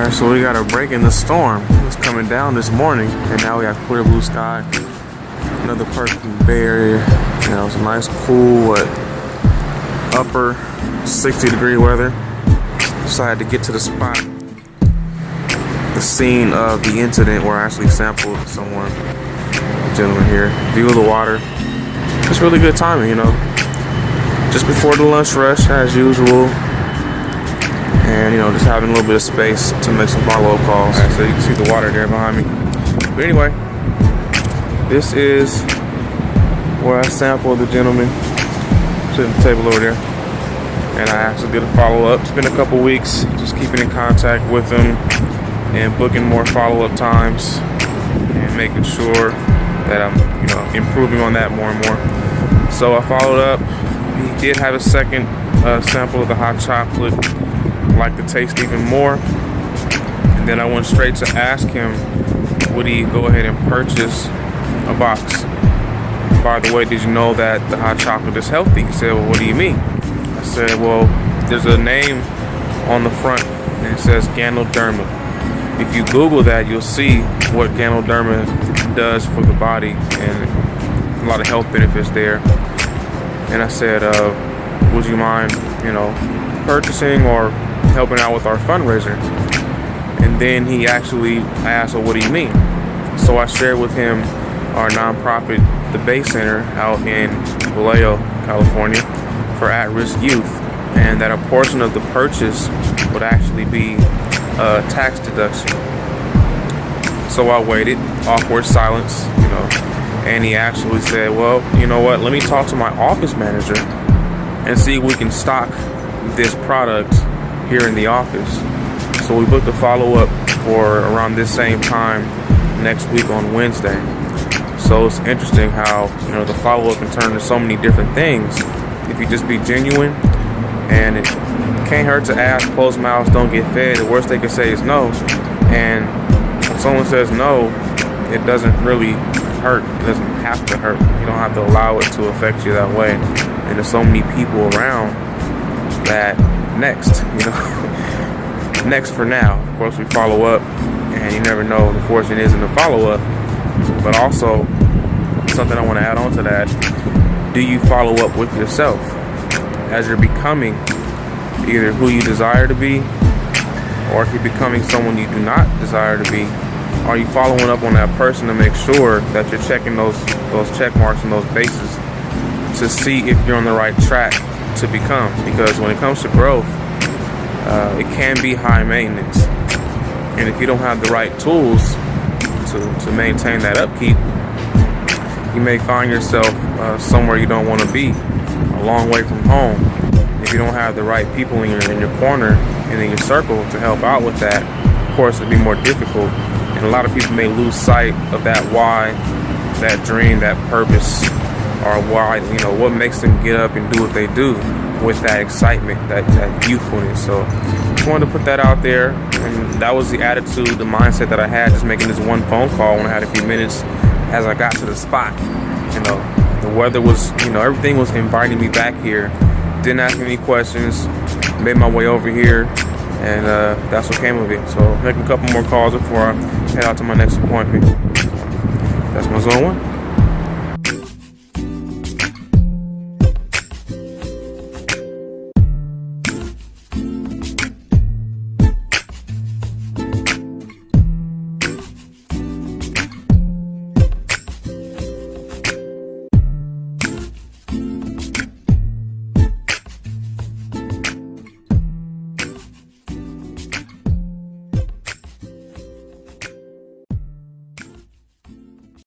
Alright, so we got a break in the storm. It was coming down this morning, and now we have clear blue sky. Another perk from the Bay Area. You know, it's a nice, cool, upper 60-degree weather. Decided to get to the spot, the scene of the incident where I actually sampled someone. Gentleman here. View of the water. It's really good timing, you know. Just before the lunch rush, as usual. And, you know, just having a little bit of space to make some follow-up calls. Right, so you can see the water there behind me. But anyway, this is where I sampled the gentleman sitting at the table over there. And I actually did a follow-up. It's been a couple weeks just keeping in contact with him and booking more follow-up times and making sure that I'm, you know, improving on that more and more. So I followed up. He did have a second sample of the hot chocolate. Like the taste even more, and then I went straight to ask him, would he go ahead and purchase a box? By the way, did you know that the hot chocolate is healthy? He said, well, what do you mean? I said, well, there's a name on the front and it says Ganoderma. If you Google that, you'll see what Ganoderma does for the body and a lot of health benefits there. And I said, would you mind, you know, purchasing or helping out with our fundraiser? And then he actually asked, well, what do you mean? So I shared with him our nonprofit, the Bay Center out in Vallejo, California, for at-risk youth, and that a portion of the purchase would actually be a tax deduction. So I waited, awkward silence, you know, and he actually said, well, you know what, let me talk to my office manager and see if we can stock this product here in the office. So we booked a follow-up for around this same time next week on Wednesday. So it's interesting how, you know, the follow-up can turn into so many different things if you just be genuine. And it can't hurt to ask. Closed mouths don't get fed. The worst they can say is no. And when someone says no, it doesn't really hurt. It doesn't have to hurt. You don't have to allow it to affect you that way. And there's so many people around that next, you know, next for now. Of course, we follow up, and you never know, the fortune is in the follow-up. But also, something I want to add on to that, do you follow up with yourself as you're becoming either who you desire to be, or if you're becoming someone you do not desire to be? Are you following up on that person to make sure that you're checking those check marks and those bases to see if you're on the right track to become? Because when it comes to growth, it can be high maintenance, and if you don't have the right tools to maintain that upkeep, you may find yourself somewhere you don't want to be, a long way from home. If you don't have the right people in your corner and in your circle to help out with that, of course it'll be more difficult, and a lot of people may lose sight of that why, that dream, that purpose, or why, you know, what makes them get up and do what they do with that excitement, that youthfulness. So just wanted to put that out there, and that was the attitude, the mindset that I had, just making this one phone call when I had a few minutes as I got to the spot. You know, the weather was, you know, everything was inviting me back here. Didn't ask me any questions, made my way over here, and that's what came of it. So making a couple more calls before I head out to my next appointment. That's my Zone 1.